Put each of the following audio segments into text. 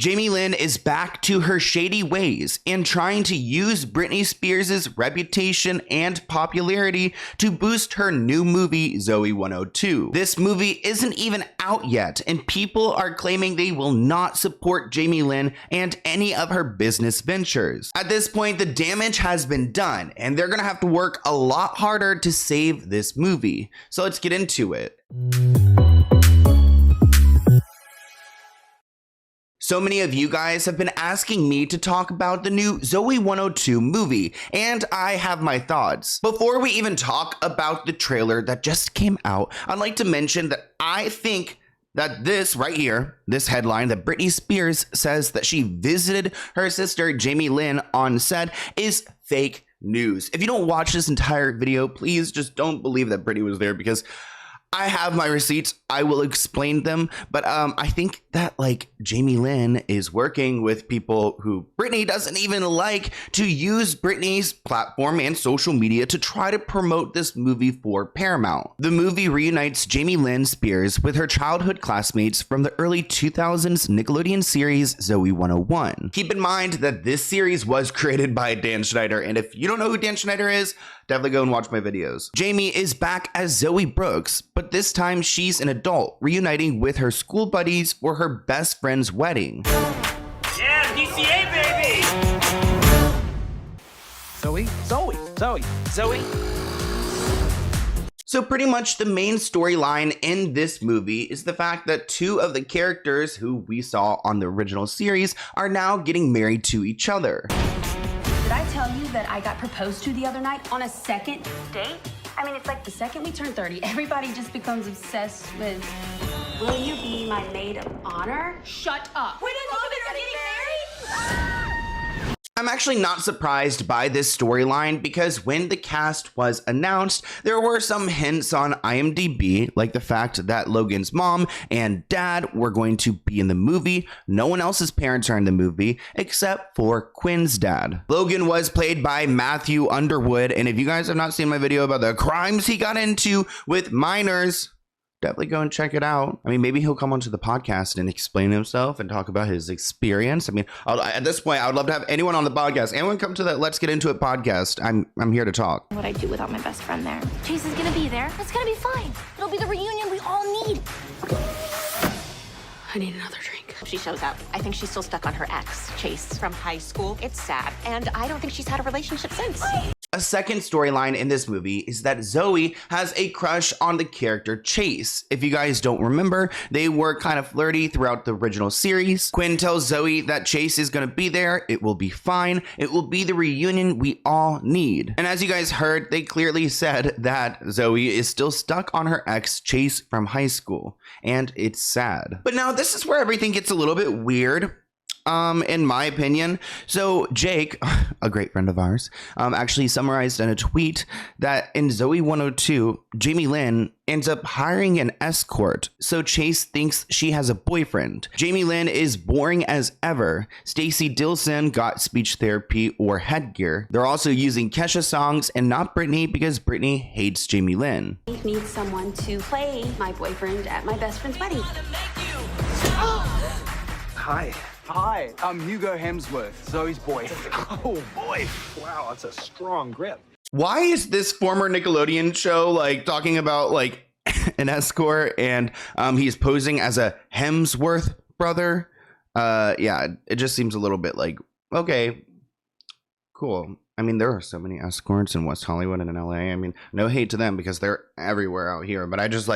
Jamie Lynn is back to her shady ways and trying to use Britney Spears' reputation and popularity to boost her new movie, Zoey 102. This movie isn't even out yet, and people are claiming they will not support Jamie Lynn and any of her business ventures. At this point, the damage has been done, and they're gonna have to work a lot harder to save this movie. So let's get into it. So many of you guys have been asking me to talk about the new Zoey 102 movie, and I have my thoughts. Before we even talk about the trailer that just came out, I'd like to mention that I think that this right here, this headline that Britney Spears says that she visited her sister Jamie Lynn on set is fake news. If you don't watch this entire video, please just don't believe that Britney was there, because I have my receipts. I will explain them. But I think that Jamie Lynn is working with people who Britney doesn't even like to use Britney's platform and social media to try to promote this movie for Paramount. The movie reunites Jamie Lynn Spears with her childhood classmates from the early 2000s Nickelodeon series Zoey 101. Keep in mind that this series was created by Dan Schneider, and if you don't know who Dan Schneider is, definitely go and watch my videos. Jamie is back as Zoe Brooks, but this time she's an adult, reuniting with her school buddies for her best friend's wedding. Yeah, DCA, baby! Zoe. So pretty much the main storyline in this movie is the fact that two of the characters who we saw on the original series are now getting married to each other. Did I tell you that I got proposed to the other night on a second date? I mean, it's like the second we turn 30, everybody just becomes obsessed with, will you be my maid of honor? Shut up. We didn't know we were getting married? I'm actually not surprised by this storyline, because when the cast was announced, there were some hints on IMDb, like the fact that Logan's mom and dad were going to be in the movie. No one else's parents are in the movie except for Quinn's dad. Logan was played by Matthew Underwood, and if you guys have not seen my video about the crimes he got into with minors, definitely go and check it out. I mean, maybe he'll come onto the podcast and explain himself and talk about his experience. I mean, at this point, I would love to have anyone on the podcast. Anyone come to the Let's Get Into It podcast. I'm here to talk. What I do without my best friend there. Chase is gonna be there. It's gonna be fine. It'll be the reunion we all need. I need another drink. She shows up. I think she's still stuck on her ex, Chase, from high school. It's sad. And I don't think she's had a relationship since. A second storyline in this movie is that Zoe has a crush on the character Chase. If you guys don't remember, they were kind of flirty throughout the original series. Quinn tells Zoe that Chase is going to be there. It will be fine. It will be the reunion we all need. And as you guys heard, they clearly said that Zoe is still stuck on her ex Chase from high school. And it's sad. But now this is where everything gets a little bit weird. In my opinion. So Jake, a great friend of ours, actually summarized in a tweet that in Zoey 102, Jamie Lynn ends up hiring an escort, so Chase thinks she has a boyfriend. Jamie Lynn is boring as ever. Stacey Dilson got speech therapy or headgear. They're also using Kesha songs and not Britney, because Britney hates Jamie Lynn. I need someone to play my boyfriend at my best friend's wedding. Hi, I'm Hugo Hemsworth, Zoe's boy. Oh boy, wow, that's a strong grip. Why is this former Nickelodeon show talking about an escort, and he's posing as a Hemsworth brother? Yeah, it just seems a little bit okay, cool. I mean, there are so many escorts in West Hollywood and in LA. I mean, no hate to them because they're everywhere out here, but I just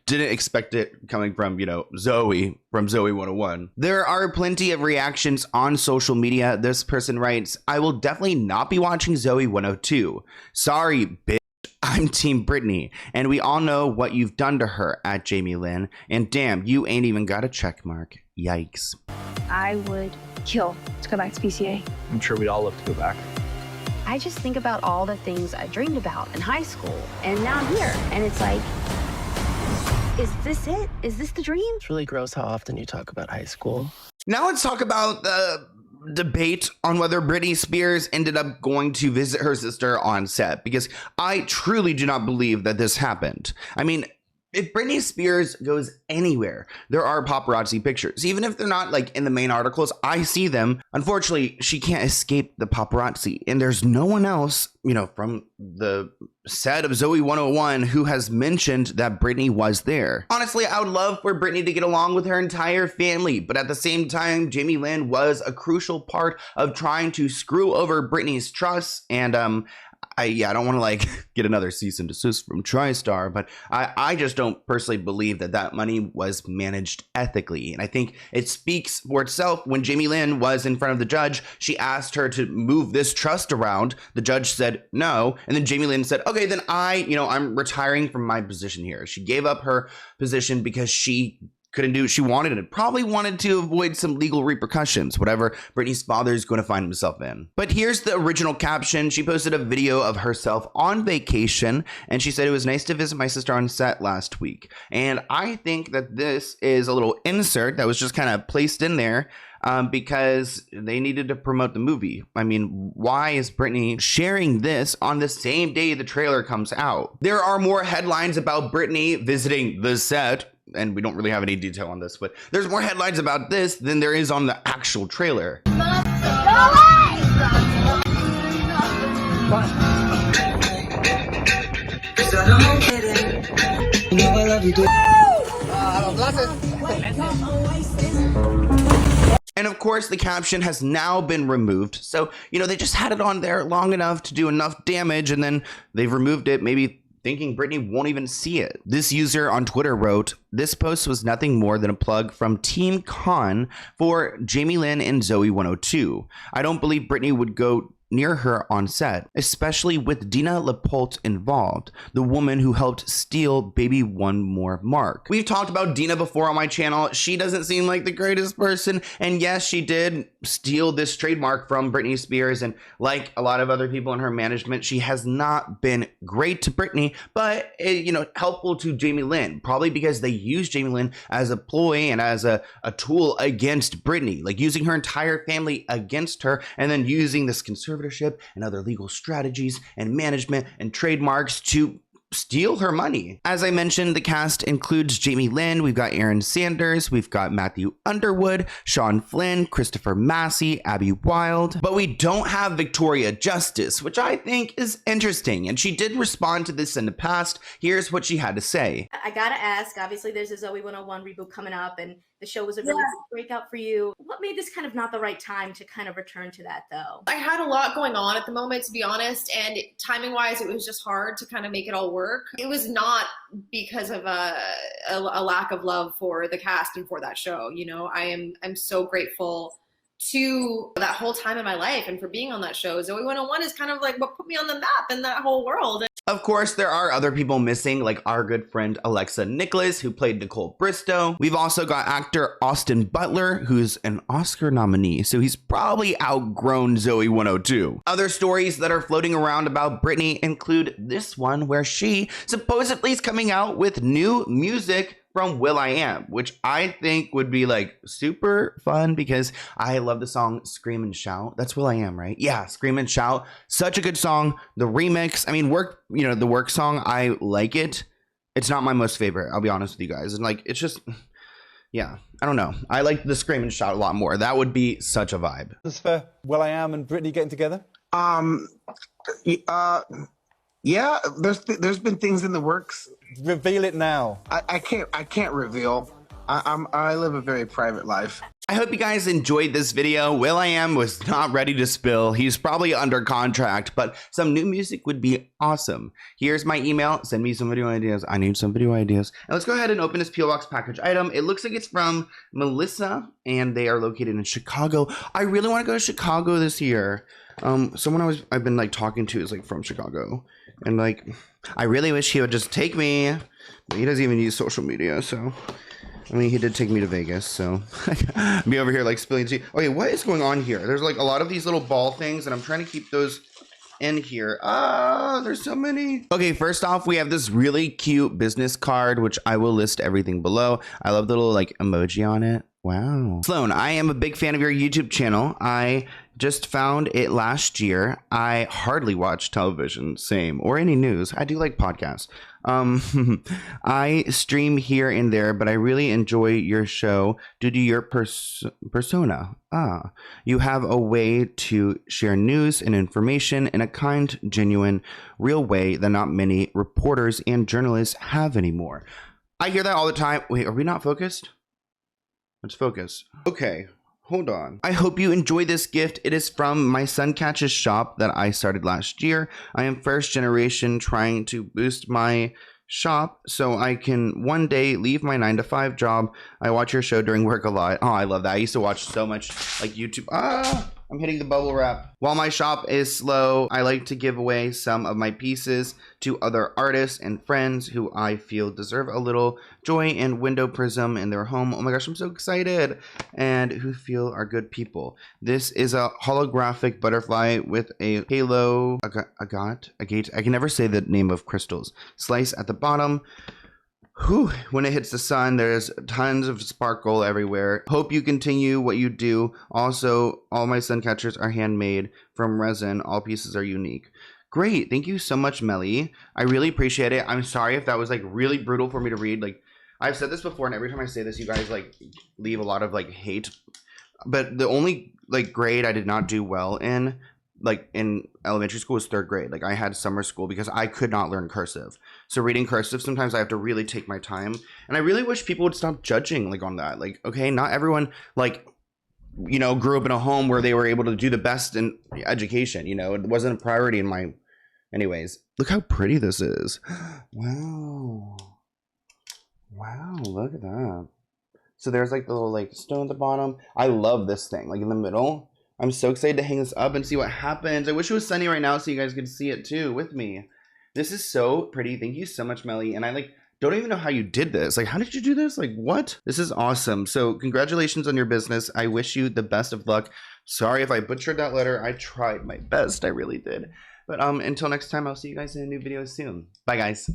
didn't expect it coming from, Zoe from Zoey 101. There are plenty of reactions on social media. This person writes, I will definitely not be watching Zoey 102. Sorry, bitch. I'm Team Britney, and we all know what you've done to her at Jamie Lynn, and damn, you ain't even got a check mark. Yikes. I would kill to go back to PCA. I'm sure we'd all love to go back. I just think about all the things I dreamed about in high school, and now I'm here, and it's like, is this it? Is this the dream? It's really gross how often you talk about high school. Now let's talk about the debate on whether Britney Spears ended up going to visit her sister on set, because I truly do not believe that this happened. I mean, If Britney Spears goes anywhere, there are paparazzi pictures. Even if they're not like in the main articles, I see them. Unfortunately, she can't escape the paparazzi. And there's no one else, you know, from the set of Zoey 101 who has mentioned that Britney was there. Honestly, I would love for Britney to get along with her entire family. But at the same time, Jamie Lynn was a crucial part of trying to screw over Britney's trust. And I don't want to like get another cease and desist from TriStar, but I just don't personally believe that that money was managed ethically. And I think it speaks for itself. When Jamie Lynn was in front of the judge, she asked her to move this trust around. The judge said no. And then Jamie Lynn said, okay, then I'm retiring from my position here. She gave up her position because she couldn't do what she wanted and probably wanted to avoid some legal repercussions, whatever Britney's father is going to find himself in. But here's the original caption. She posted a video of herself on vacation, and she said, it was nice to visit my sister on set last week. And I think that this is a little insert that was just kind of placed in there because they needed to promote the movie. I mean, why is Britney sharing this on the same day the trailer comes out? There are more headlines about Britney visiting the set, and we don't really have any detail on this, but there's more headlines about this than there is on the actual trailer. Go away! And of course, the caption has now been removed. So, you know, they just had it on there long enough to do enough damage, and then they've removed it, maybe thinking Britney won't even see it. This user on Twitter wrote, this post was nothing more than a plug from Team Con for Jamie Lynn and Zoey 102. I don't believe Britney would go near her on set, especially with Dina LaPolte involved, the woman who helped steal Baby One More Mark. We've talked about Dina before on my channel. She doesn't seem like the greatest person, and yes, she did steal this trademark from Britney Spears, and like a lot of other people in her management, she has not been great to Britney, but helpful to Jamie Lynn, probably because they use Jamie Lynn as a ploy and as a tool against Britney, like using her entire family against her, and then using this conservatorship and other legal strategies and management and trademarks to steal her money. As I mentioned, the cast includes Jamie Lynn, we've got Aaron Sanders, we've got Matthew Underwood, Sean Flynn, Christopher Massey, Abby Wilde, but we don't have Victoria Justice, which I think is interesting, and she did respond to this in the past. Here's what she had to say. I gotta ask, obviously there's a Zoey 101 reboot coming up, and the show was a really good breakout for you. What made this kind of not the right time to kind of return to that, though? I had a lot going on at the moment, to be honest, and timing-wise, it was just hard to kind of make it all work. It was not because of a lack of love for the cast and for that show. You know, I'm so grateful to that whole time in my life and for being on that show. Zoey 101 is kind of like what put me on the map in that whole world. Of course, there are other people missing, like our good friend Alexa Nicholas, who played Nicole Bristow. We've also got actor Austin Butler, who's an Oscar nominee, so he's probably outgrown Zoey 102. Other stories that are floating around about Britney include this one where she supposedly is coming out with new music from will.i.am, which I think would be like super fun because I love the song Scream and Shout. That's will.i.am, right? Yeah, Scream and Shout. Such a good song. The remix, I mean, the work song, I like it. It's not my most favorite, I'll be honest with you guys. And like, it's just, yeah, I don't know. I like the Scream and Shout a lot more. That would be such a vibe. As for will.i.am and Britney getting together? Yeah, there's been things in the works. Reveal it now. I can't reveal. I live a very private life. I hope you guys enjoyed this video. will.i.am was not ready to spill. He's probably under contract, but some new music would be awesome. Here's my email. Send me some video ideas. I need some video ideas. And let's go ahead and open this P.O. Box package item. It looks like it's from Melissa, and they are located in Chicago. I really want to go to Chicago this year. Someone I've been like talking to is like from Chicago, and like I really wish he would just take me, but he doesn't even use social media. So I mean, he did take me to Vegas, so me over here like spilling tea. Okay, what is going on here? There's like a lot of these little ball things, and I'm trying to keep those in here. There's so many. Okay, first off, we have this really cute business card, which I will list everything below. I love the little like emoji on it. Wow. Sloan, I am a big fan of your YouTube channel. I just found it last year. I hardly watch television, same, or any news. I do like podcasts. I stream here and there, but I really enjoy your show due to your persona. You have a way to share news and information in a kind, genuine, real way that not many reporters and journalists have anymore. I hear that all the time. Wait, are we not focused? Let's focus. Okay. Hold on. I hope you enjoy this gift. It is from my Suncatch's shop that I started last year. I am first generation trying to boost my shop so I can one day leave my 9-to-5 job. I watch your show during work a lot. Oh, I love that. I used to watch so much like YouTube. I'm hitting the bubble wrap. While my shop is slow, I like to give away some of my pieces to other artists and friends who I feel deserve a little joy and window prism in their home. Oh my gosh, I'm so excited. And who feel are good people. This is a holographic butterfly with a halo, agate. I can never say the name of crystals. Slice at the bottom. Whew, when it hits the sun, there's tons of sparkle everywhere. Hope you continue what you do. Also, all my sun catchers are handmade from resin. All pieces are unique. Great. Thank you so much, Melly. I really appreciate it. I'm sorry if that was like really brutal for me to read. Like, I've said this before, and every time I say this, you guys like leave a lot of like hate. But the only like grade I did not do well in, like in elementary school, was 3rd grade. Like I had summer school because I could not learn cursive. So reading cursive, sometimes I have to really take my time. And I really wish people would stop judging like on that. Like, okay, not everyone like, you know, grew up in a home where they were able to do the best in education. You know, it wasn't a priority in my, anyways. Look how pretty this is. Wow. Wow, look at that. So there's like the little like stone at the bottom. I love this thing, like in the middle. I'm so excited to hang this up and see what happens. I wish it was sunny right now so you guys could see it too with me. This is so pretty. Thank you so much, Melly. And I like don't even know how you did this. Like, how did you do this? Like, what? This is awesome. So congratulations on your business. I wish you the best of luck. Sorry if I butchered that letter. I tried my best. I really did. But until next time, I'll see you guys in a new video soon. Bye, guys.